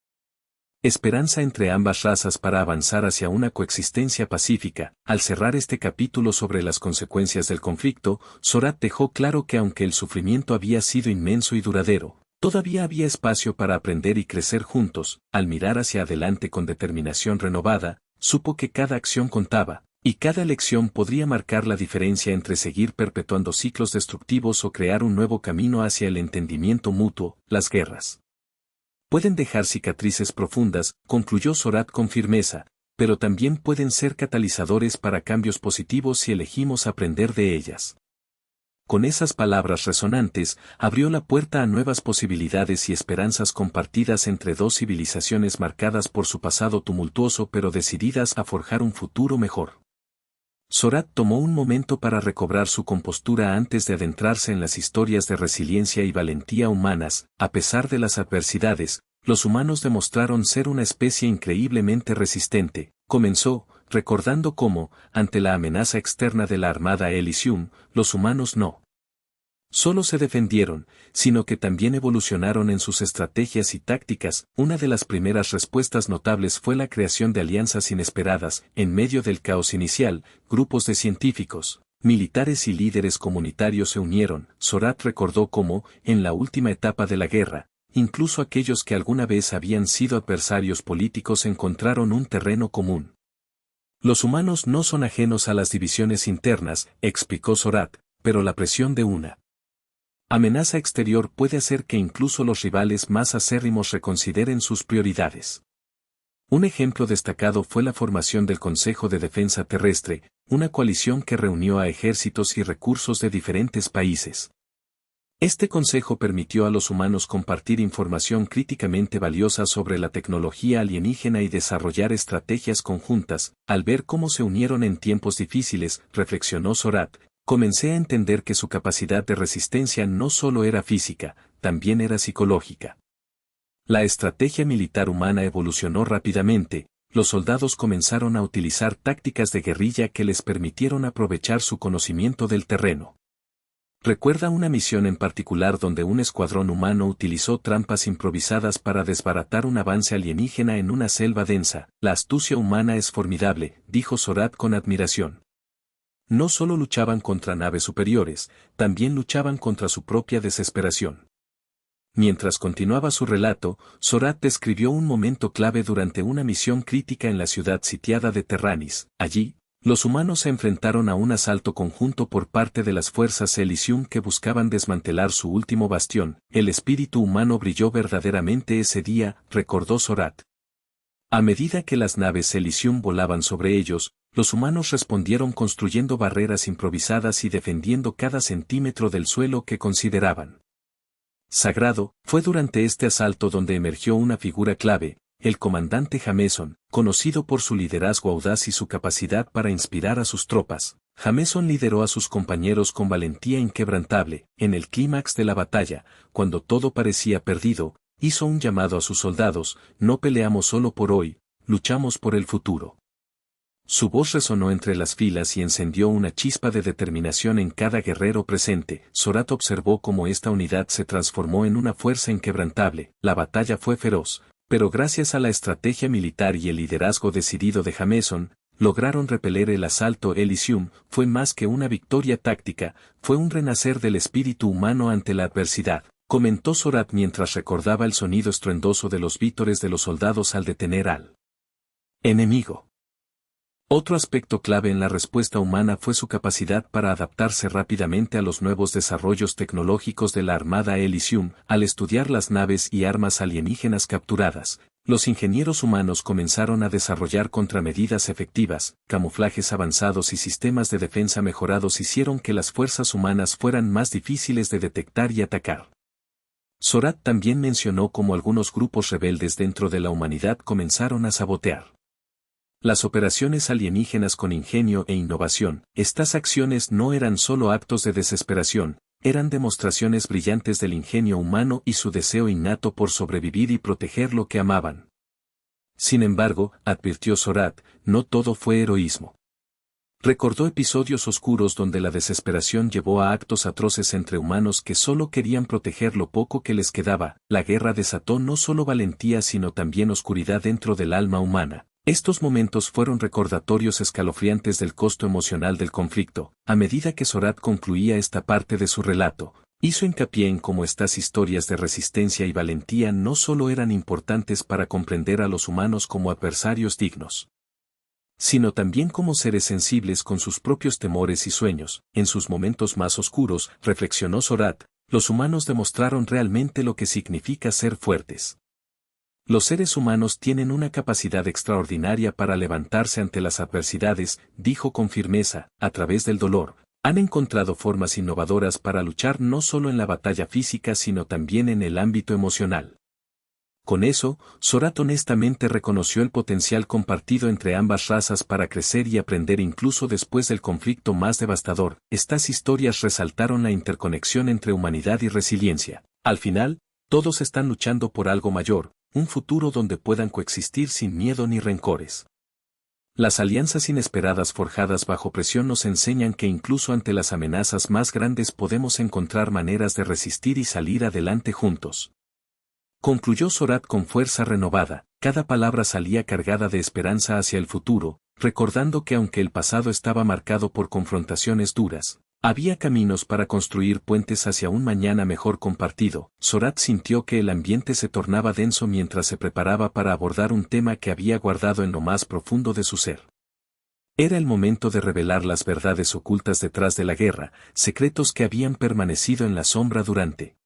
Esperanza entre ambas razas para avanzar hacia una coexistencia pacífica. Al cerrar este capítulo sobre las consecuencias del conflicto, Zorath dejó claro que aunque el sufrimiento había sido inmenso y duradero, todavía había espacio para aprender y crecer juntos. Al mirar hacia adelante con determinación renovada, supo que cada acción contaba, y cada elección podría marcar la diferencia entre seguir perpetuando ciclos destructivos o crear un nuevo camino hacia el entendimiento mutuo. Las guerras pueden dejar cicatrices profundas, concluyó Zorath con firmeza, pero también pueden ser catalizadores para cambios positivos si elegimos aprender de ellas. Con esas palabras resonantes, abrió la puerta a nuevas posibilidades y esperanzas compartidas entre dos civilizaciones marcadas por su pasado tumultuoso pero decididas a forjar un futuro mejor. Zorath tomó un momento para recobrar su compostura antes de adentrarse en las historias de resiliencia y valentía humanas. A pesar de las adversidades, los humanos demostraron ser una especie increíblemente resistente. Comenzó, recordando cómo, ante la amenaza externa de la Armada Elysium, los humanos no solo se defendieron, sino que también evolucionaron en sus estrategias y tácticas. Una de las primeras respuestas notables fue la creación de alianzas inesperadas. En medio del caos inicial, grupos de científicos, militares y líderes comunitarios se unieron. Zorath recordó cómo, en la última etapa de la guerra, incluso aquellos que alguna vez habían sido adversarios políticos encontraron un terreno común. Los humanos no son ajenos a las divisiones internas, explicó Zorath, pero la presión de una amenaza exterior puede hacer que incluso los rivales más acérrimos reconsideren sus prioridades. Un ejemplo destacado fue la formación del Consejo de Defensa Terrestre, una coalición que reunió a ejércitos y recursos de diferentes países. Este consejo permitió a los humanos compartir información críticamente valiosa sobre la tecnología alienígena y desarrollar estrategias conjuntas. Al ver cómo se unieron en tiempos difíciles, reflexionó Zorath, comencé a entender que su capacidad de resistencia no solo era física, también era psicológica. La estrategia militar humana evolucionó rápidamente, los soldados comenzaron a utilizar tácticas de guerrilla que les permitieron aprovechar su conocimiento del terreno. Recuerda una misión en particular donde un escuadrón humano utilizó trampas improvisadas para desbaratar un avance alienígena en una selva densa. La astucia humana es formidable, dijo Zorath con admiración. No solo luchaban contra naves superiores, también luchaban contra su propia desesperación. Mientras continuaba su relato, Zorath describió un momento clave durante una misión crítica en la ciudad sitiada de Terranis. Allí, los humanos se enfrentaron a un asalto conjunto por parte de las fuerzas Elysium que buscaban desmantelar su último bastión. El espíritu humano brilló verdaderamente ese día, recordó Zorath. A medida que las naves Elysium volaban sobre ellos, los humanos respondieron construyendo barreras improvisadas y defendiendo cada centímetro del suelo que consideraban sagrado. Fue durante este asalto donde emergió una figura clave, el comandante Jameson, conocido por su liderazgo audaz y su capacidad para inspirar a sus tropas. Jameson lideró a sus compañeros con valentía inquebrantable. En el clímax de la batalla, cuando todo parecía perdido, hizo un llamado a sus soldados: no peleamos solo por hoy, luchamos por el futuro. Su voz resonó entre las filas y encendió una chispa de determinación en cada guerrero presente. Zorath observó cómo esta unidad se transformó en una fuerza inquebrantable. La batalla fue feroz, pero gracias a la estrategia militar y el liderazgo decidido de Jameson, lograron repeler el asalto Elysium. Fue más que una victoria táctica, fue un renacer del espíritu humano ante la adversidad, comentó Zorath mientras recordaba el sonido estruendoso de los vítores de los soldados al detener al enemigo. Otro aspecto clave en la respuesta humana fue su capacidad para adaptarse rápidamente a los nuevos desarrollos tecnológicos de la Armada Elysium. Al estudiar las naves y armas alienígenas capturadas, los ingenieros humanos comenzaron a desarrollar contramedidas efectivas. Camuflajes avanzados y sistemas de defensa mejorados hicieron que las fuerzas humanas fueran más difíciles de detectar y atacar. Zorath también mencionó cómo algunos grupos rebeldes dentro de la humanidad comenzaron a sabotear las operaciones alienígenas con ingenio e innovación. Estas acciones no eran solo actos de desesperación, eran demostraciones brillantes del ingenio humano y su deseo innato por sobrevivir y proteger lo que amaban. Sin embargo, advirtió Zorath, no todo fue heroísmo. Recordó episodios oscuros donde la desesperación llevó a actos atroces entre humanos que solo querían proteger lo poco que les quedaba. La guerra desató no solo valentía sino también oscuridad dentro del alma humana. Estos momentos fueron recordatorios escalofriantes del costo emocional del conflicto. A medida que Sorat concluía esta parte de su relato, hizo hincapié en cómo estas historias de resistencia y valentía no solo eran importantes para comprender a los humanos como adversarios dignos, sino también como seres sensibles con sus propios temores y sueños. En sus momentos más oscuros, reflexionó Sorat, los humanos demostraron realmente lo que significa ser fuertes. Los seres humanos tienen una capacidad extraordinaria para levantarse ante las adversidades, dijo con firmeza, a través del dolor. Han encontrado formas innovadoras para luchar no solo en la batalla física sino también en el ámbito emocional. Con eso, Sorat honestamente reconoció el potencial compartido entre ambas razas para crecer y aprender incluso después del conflicto más devastador. Estas historias resaltaron la interconexión entre humanidad y resiliencia. Al final, todos están luchando por algo mayor, un futuro donde puedan coexistir sin miedo ni rencores. Las alianzas inesperadas forjadas bajo presión nos enseñan que incluso ante las amenazas más grandes podemos encontrar maneras de resistir y salir adelante juntos. Concluyó Sorat con fuerza renovada, cada palabra salía cargada de esperanza hacia el futuro, recordando que aunque el pasado estaba marcado por confrontaciones duras, había caminos para construir puentes hacia un mañana mejor compartido. Sorat sintió que el ambiente se tornaba denso mientras se preparaba para abordar un tema que había guardado en lo más profundo de su ser. Era el momento de revelar las verdades ocultas detrás de la guerra, secretos que habían permanecido en la sombra durante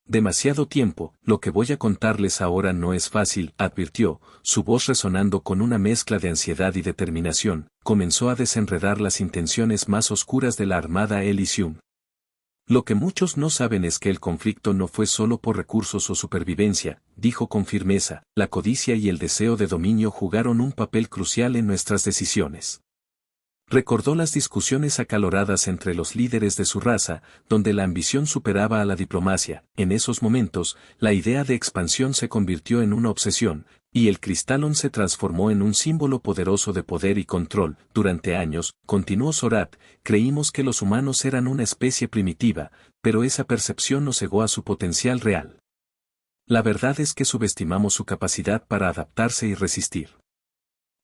demasiado tiempo. Lo que voy a contarles ahora no es fácil, advirtió, su voz resonando con una mezcla de ansiedad y determinación. Comenzó a desenredar las intenciones más oscuras de la Armada Elysium. Lo que muchos no saben es que el conflicto no fue solo por recursos o supervivencia, dijo con firmeza, la codicia y el deseo de dominio jugaron un papel crucial en nuestras decisiones. Recordó las discusiones acaloradas entre los líderes de su raza, donde la ambición superaba a la diplomacia. En esos momentos, la idea de expansión se convirtió en una obsesión, y el Crystallon se transformó en un símbolo poderoso de poder y control. Durante años, continuó Sorat, creímos que los humanos eran una especie primitiva, pero esa percepción nos cegó a su potencial real. La verdad es que subestimamos su capacidad para adaptarse y resistir.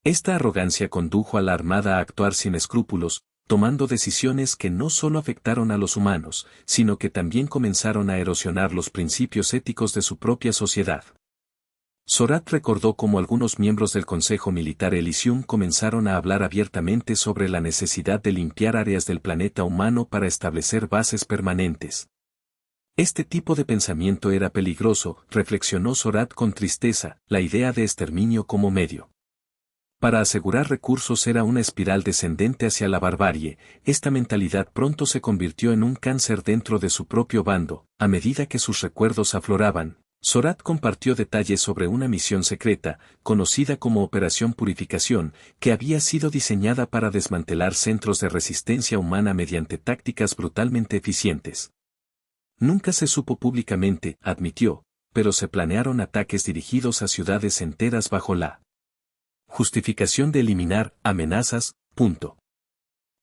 Esta arrogancia condujo a la Armada a actuar sin escrúpulos, tomando decisiones que no solo afectaron a los humanos, sino que también comenzaron a erosionar los principios éticos de su propia sociedad. Sorat recordó cómo algunos miembros del Consejo Militar Elysium comenzaron a hablar abiertamente sobre la necesidad de limpiar áreas del planeta humano para establecer bases permanentes. Este tipo de pensamiento era peligroso, reflexionó Sorat con tristeza, la idea de exterminio como medio para asegurar recursos era una espiral descendente hacia la barbarie. Esta mentalidad pronto se convirtió en un cáncer dentro de su propio bando. A medida que sus recuerdos afloraban, Sorat compartió detalles sobre una misión secreta, conocida como Operación Purificación, que había sido diseñada para desmantelar centros de resistencia humana mediante tácticas brutalmente eficientes. Nunca se supo públicamente, admitió, pero se planearon ataques dirigidos a ciudades enteras bajo la justificación de eliminar amenazas.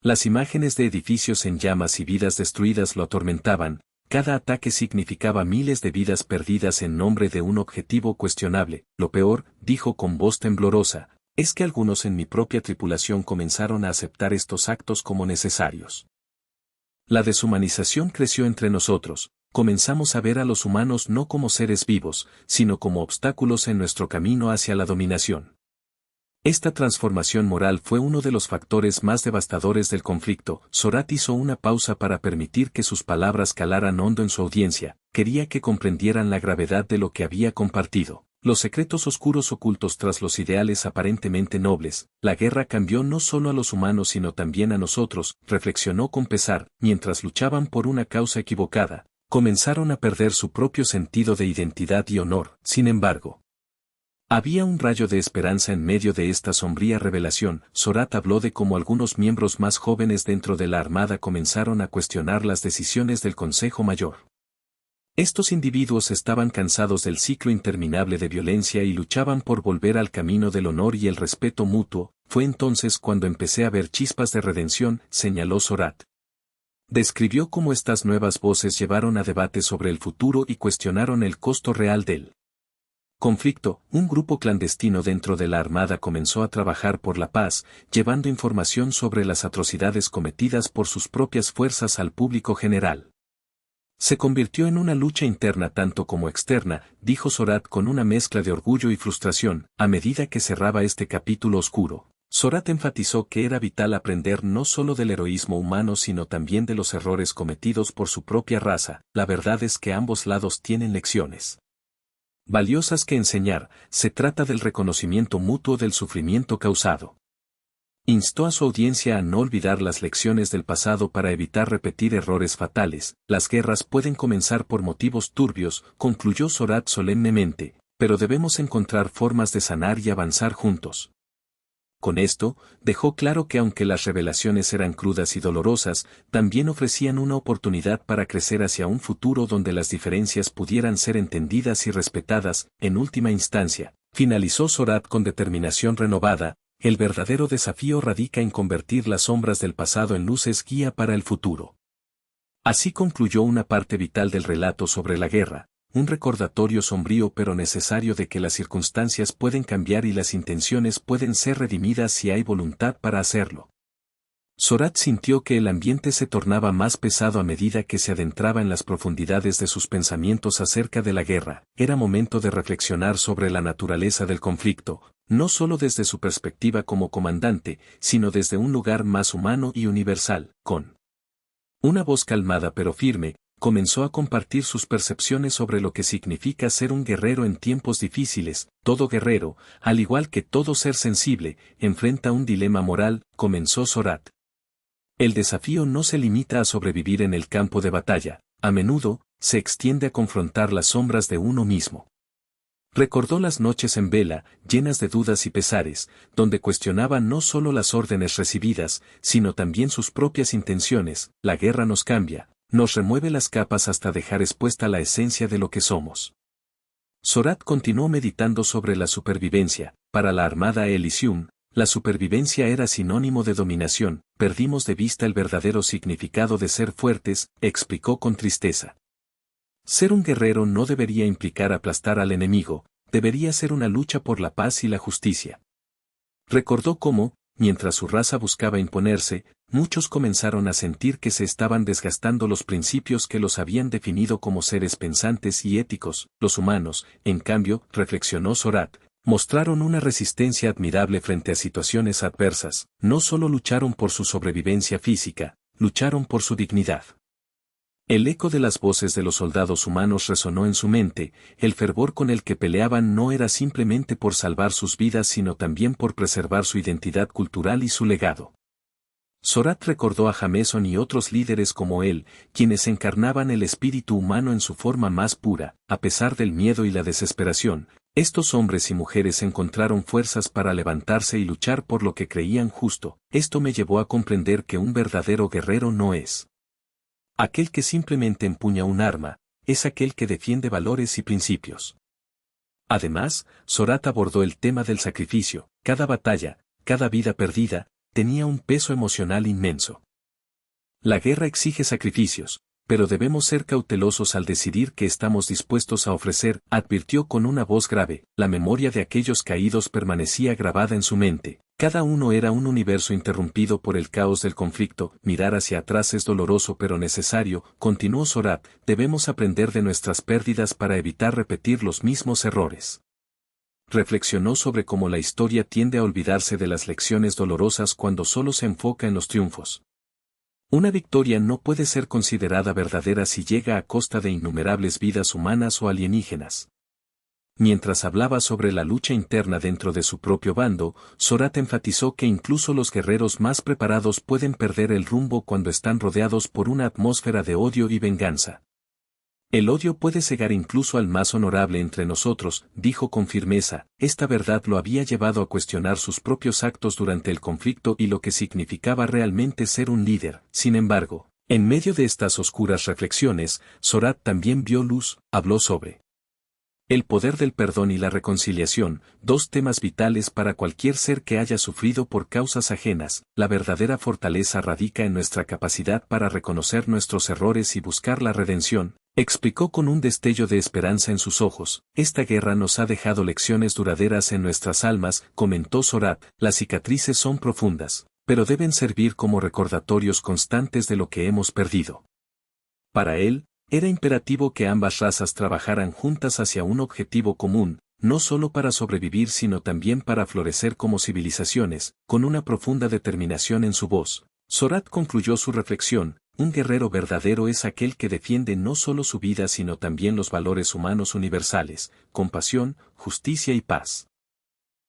Las imágenes de edificios en llamas y vidas destruidas lo atormentaban. Cada ataque significaba miles de vidas perdidas en nombre de un objetivo cuestionable. Lo peor, dijo con voz temblorosa, es que algunos en mi propia tripulación comenzaron a aceptar estos actos como necesarios. La deshumanización creció entre nosotros. Comenzamos a ver a los humanos no como seres vivos, sino como obstáculos en nuestro camino hacia la dominación. Esta transformación moral fue uno de los factores más devastadores del conflicto. Sorat hizo una pausa para permitir que sus palabras calaran hondo en su audiencia. Quería que comprendieran la gravedad de lo que había compartido. Los secretos oscuros ocultos tras los ideales aparentemente nobles. La guerra cambió no solo a los humanos sino también a nosotros, reflexionó con pesar. Mientras luchaban por una causa equivocada, comenzaron a perder su propio sentido de identidad y honor. Sin embargo, había un rayo de esperanza en medio de esta sombría revelación. Sorat habló de cómo algunos miembros más jóvenes dentro de la Armada comenzaron a cuestionar las decisiones del Consejo Mayor. Estos individuos estaban cansados del ciclo interminable de violencia y luchaban por volver al camino del honor y el respeto mutuo. fue entonces cuando empecé a ver chispas de redención, señaló Zorat. Describió cómo estas nuevas voces llevaron a debate sobre el futuro y cuestionaron el costo real del conflicto. Un grupo clandestino dentro de la Armada comenzó a trabajar por la paz, llevando información sobre las atrocidades cometidas por sus propias fuerzas al público general. Se convirtió en una lucha interna tanto como externa, dijo Zorat con una mezcla de orgullo y frustración, a medida que cerraba este capítulo oscuro. Zorat enfatizó que era vital aprender no solo del heroísmo humano sino también de los errores cometidos por su propia raza. La verdad es que ambos lados tienen lecciones valiosas que enseñar. Se trata del reconocimiento mutuo del sufrimiento causado. Instó a su audiencia a no olvidar las lecciones del pasado para evitar repetir errores fatales. Las guerras pueden comenzar por motivos turbios, concluyó Zorat solemnemente, pero debemos encontrar formas de sanar y avanzar juntos. Con esto, dejó claro que aunque las revelaciones eran crudas y dolorosas, también ofrecían una oportunidad para crecer hacia un futuro donde las diferencias pudieran ser entendidas y respetadas. En última instancia, finalizó Zorat con determinación renovada, el verdadero desafío radica en convertir las sombras del pasado en luces guía para el futuro. Así concluyó una parte vital del relato sobre la guerra, un recordatorio sombrío pero necesario de que las circunstancias pueden cambiar y las intenciones pueden ser redimidas si hay voluntad para hacerlo. Zorat sintió que el ambiente se tornaba más pesado a medida que se adentraba en las profundidades de sus pensamientos acerca de la guerra. Era momento de reflexionar sobre la naturaleza del conflicto, no solo desde su perspectiva como comandante, sino desde un lugar más humano y universal. Con una voz calmada pero firme, comenzó a compartir sus percepciones sobre lo que significa ser un guerrero en tiempos difíciles. Todo guerrero, al igual que todo ser sensible, enfrenta un dilema moral, comenzó Zorat. El desafío no se limita a sobrevivir en el campo de batalla, a menudo, se extiende a confrontar las sombras de uno mismo. Recordó las noches en vela, llenas de dudas y pesares, donde cuestionaba no solo las órdenes recibidas, sino también sus propias intenciones. La guerra nos cambia, nos remueve las capas hasta dejar expuesta la esencia de lo que somos. Zorat continuó meditando sobre la supervivencia. Para la Armada Elysium, la supervivencia era sinónimo de dominación. Perdimos de vista el verdadero significado de ser fuertes, explicó con tristeza. Ser un guerrero no debería implicar aplastar al enemigo, debería ser una lucha por la paz y la justicia. Recordó cómo, mientras su raza buscaba imponerse, muchos comenzaron a sentir que se estaban desgastando los principios que los habían definido como seres pensantes y éticos. Los humanos, en cambio, reflexionó Zorat, mostraron una resistencia admirable frente a situaciones adversas. No solo lucharon por su sobrevivencia física, lucharon por su dignidad. El eco de las voces de los soldados humanos resonó en su mente. El fervor con el que peleaban no era simplemente por salvar sus vidas sino también por preservar su identidad cultural y su legado. Zorat recordó a Jameson y otros líderes como él, quienes encarnaban el espíritu humano en su forma más pura. A pesar del miedo y la desesperación, estos hombres y mujeres encontraron fuerzas para levantarse y luchar por lo que creían justo. Esto me llevó a comprender que un verdadero guerrero no es aquel que simplemente empuña un arma, es aquel que defiende valores y principios. Además, Zorat abordó el tema del sacrificio. Cada batalla, cada vida perdida, tenía un peso emocional inmenso. La guerra exige sacrificios, pero debemos ser cautelosos al decidir qué estamos dispuestos a ofrecer, advirtió con una voz grave. La memoria de aquellos caídos permanecía grabada en su mente. Cada uno era un universo interrumpido por el caos del conflicto. Mirar hacia atrás es doloroso pero necesario, continuó Zorat. Debemos aprender de nuestras pérdidas para evitar repetir los mismos errores. Reflexionó sobre cómo la historia tiende a olvidarse de las lecciones dolorosas cuando solo se enfoca en los triunfos. Una victoria no puede ser considerada verdadera si llega a costa de innumerables vidas humanas o alienígenas. Mientras hablaba sobre la lucha interna dentro de su propio bando, Zorat enfatizó que incluso los guerreros más preparados pueden perder el rumbo cuando están rodeados por una atmósfera de odio y venganza. El odio puede cegar incluso al más honorable entre nosotros, dijo con firmeza. Esta verdad lo había llevado a cuestionar sus propios actos durante el conflicto y lo que significaba realmente ser un líder. Sin embargo, en medio de estas oscuras reflexiones, Zorat también vio luz. Habló sobre El poder del perdón y la reconciliación, dos temas vitales para cualquier ser que haya sufrido por causas ajenas. La verdadera fortaleza radica en nuestra capacidad para reconocer nuestros errores y buscar la redención, explicó con un destello de esperanza en sus ojos. Esta guerra nos ha dejado lecciones duraderas en nuestras almas, comentó Sorat. Las cicatrices son profundas, pero deben servir como recordatorios constantes de lo que hemos perdido. Para él, era imperativo que ambas razas trabajaran juntas hacia un objetivo común, no solo para sobrevivir sino también para florecer como civilizaciones. Con una profunda determinación en su voz, Sorat concluyó su reflexión: un guerrero verdadero es aquel que defiende no solo su vida sino también los valores humanos universales, compasión, justicia y paz.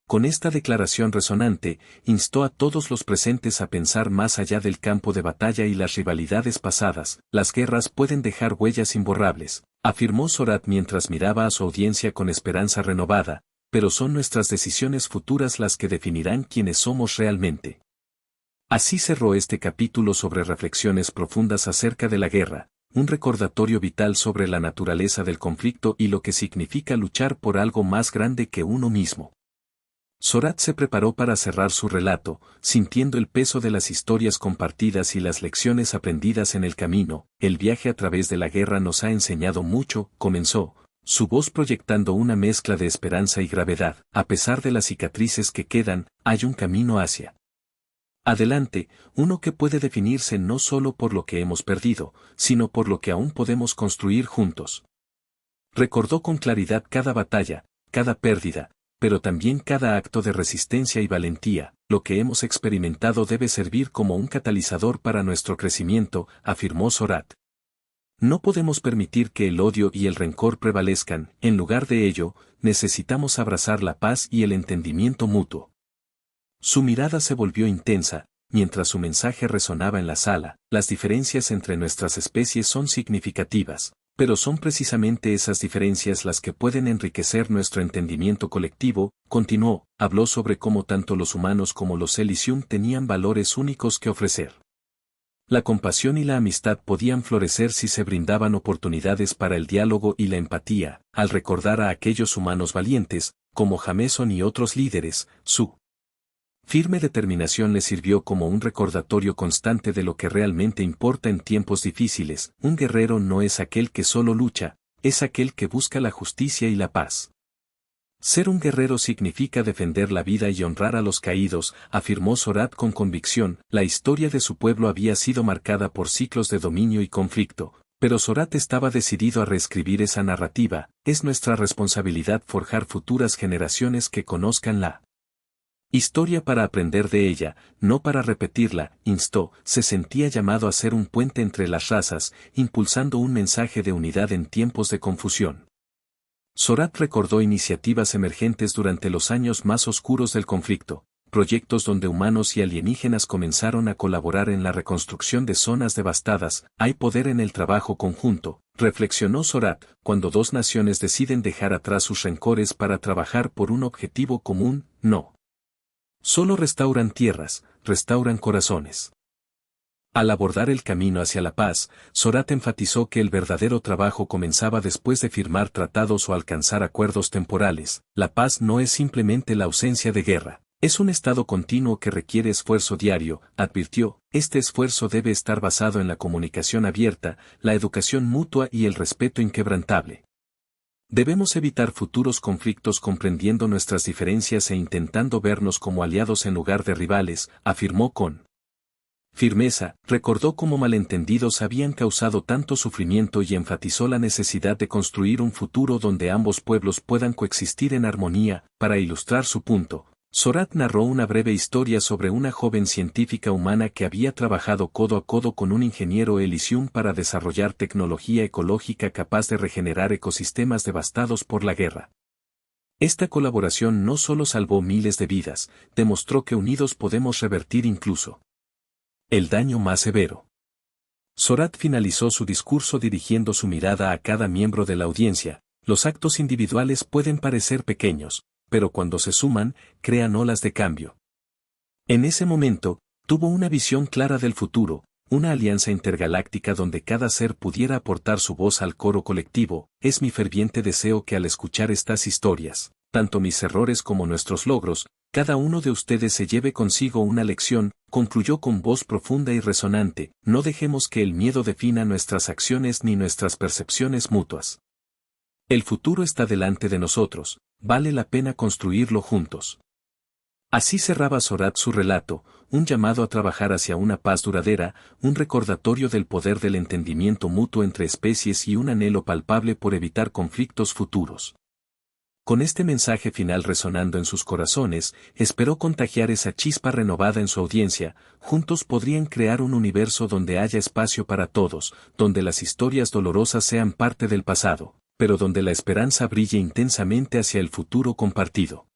Con esta declaración resonante, instó a todos los presentes a pensar más allá del campo de batalla y las rivalidades pasadas. Las guerras pueden dejar huellas imborrables, afirmó Sorat mientras miraba a su audiencia con esperanza renovada, pero son nuestras decisiones futuras las que definirán quiénes somos realmente. Así cerró este capítulo sobre reflexiones profundas acerca de la guerra, un recordatorio vital sobre la naturaleza del conflicto y lo que significa luchar por algo más grande que uno mismo. Sorat se preparó para cerrar su relato, sintiendo el peso de las historias compartidas y las lecciones aprendidas en el camino. El viaje a través de la guerra nos ha enseñado mucho, comenzó, su voz proyectando una mezcla de esperanza y gravedad. A pesar de las cicatrices que quedan, hay un camino hacia adelante, uno que puede definirse no solo por lo que hemos perdido, sino por lo que aún podemos construir juntos. Recordó con claridad cada batalla, cada pérdida, pero también cada acto de resistencia y valentía. Lo que hemos experimentado debe servir como un catalizador para nuestro crecimiento, afirmó Sorat. No podemos permitir que el odio y el rencor prevalezcan. En lugar de ello, necesitamos abrazar la paz y el entendimiento mutuo. Su mirada se volvió intensa, mientras su mensaje resonaba en la sala. Las diferencias entre nuestras especies son significativas, pero son precisamente esas diferencias las que pueden enriquecer nuestro entendimiento colectivo. Continuó, habló sobre cómo tanto los humanos como los Elysium tenían valores únicos que ofrecer. La compasión y la amistad podían florecer si se brindaban oportunidades para el diálogo y la empatía. Al recordar a aquellos humanos valientes, como Jameson y otros líderes, su firme determinación le sirvió como un recordatorio constante de lo que realmente importa en tiempos difíciles. Un guerrero no es aquel que solo lucha, es aquel que busca la justicia y la paz. Ser un guerrero significa defender la vida y honrar a los caídos, afirmó Sorat con convicción. La historia de su pueblo había sido marcada por ciclos de dominio y conflicto, pero Sorat estaba decidido a reescribir esa narrativa. Es nuestra responsabilidad forjar futuras generaciones que conozcan la historia para aprender de ella, no para repetirla, instó. Se sentía llamado a ser un puente entre las razas, impulsando un mensaje de unidad en tiempos de confusión. Sorat recordó iniciativas emergentes durante los años más oscuros del conflicto, proyectos donde humanos y alienígenas comenzaron a colaborar en la reconstrucción de zonas devastadas. Hay poder en el trabajo conjunto, reflexionó Sorat, cuando dos naciones deciden dejar atrás sus rencores para trabajar por un objetivo común. No solo restauran tierras, restauran corazones. Al abordar el camino hacia la paz, Sorat enfatizó que el verdadero trabajo comenzaba después de firmar tratados o alcanzar acuerdos temporales. La paz no es simplemente la ausencia de guerra, es un estado continuo que requiere esfuerzo diario, advirtió. Este esfuerzo debe estar basado en la comunicación abierta, la educación mutua y el respeto inquebrantable. Debemos evitar futuros conflictos comprendiendo nuestras diferencias e intentando vernos como aliados en lugar de rivales, afirmó con firmeza. Recordó cómo malentendidos habían causado tanto sufrimiento y enfatizó la necesidad de construir un futuro donde ambos pueblos puedan coexistir en armonía. Para ilustrar su punto, Sorat narró una breve historia sobre una joven científica humana que había trabajado codo a codo con un ingeniero Elysium para desarrollar tecnología ecológica capaz de regenerar ecosistemas devastados por la guerra. Esta colaboración no solo salvó miles de vidas, demostró que unidos podemos revertir incluso el daño más severo. Sorat finalizó su discurso dirigiendo su mirada a cada miembro de la audiencia. Los actos individuales pueden parecer pequeños, pero cuando se suman, crean olas de cambio. En ese momento, tuvo una visión clara del futuro, una alianza intergaláctica donde cada ser pudiera aportar su voz al coro colectivo. Es mi ferviente deseo que al escuchar estas historias, tanto mis errores como nuestros logros, cada uno de ustedes se lleve consigo una lección, concluyó con voz profunda y resonante. No dejemos que el miedo defina nuestras acciones ni nuestras percepciones mutuas. El futuro está delante de nosotros, vale la pena construirlo juntos. Así cerraba Zorath su relato, un llamado a trabajar hacia una paz duradera, un recordatorio del poder del entendimiento mutuo entre especies y un anhelo palpable por evitar conflictos futuros. Con este mensaje final resonando en sus corazones, esperó contagiar esa chispa renovada en su audiencia. Juntos podrían crear un universo donde haya espacio para todos, donde las historias dolorosas sean parte del pasado, pero donde la esperanza brille intensamente hacia el futuro compartido.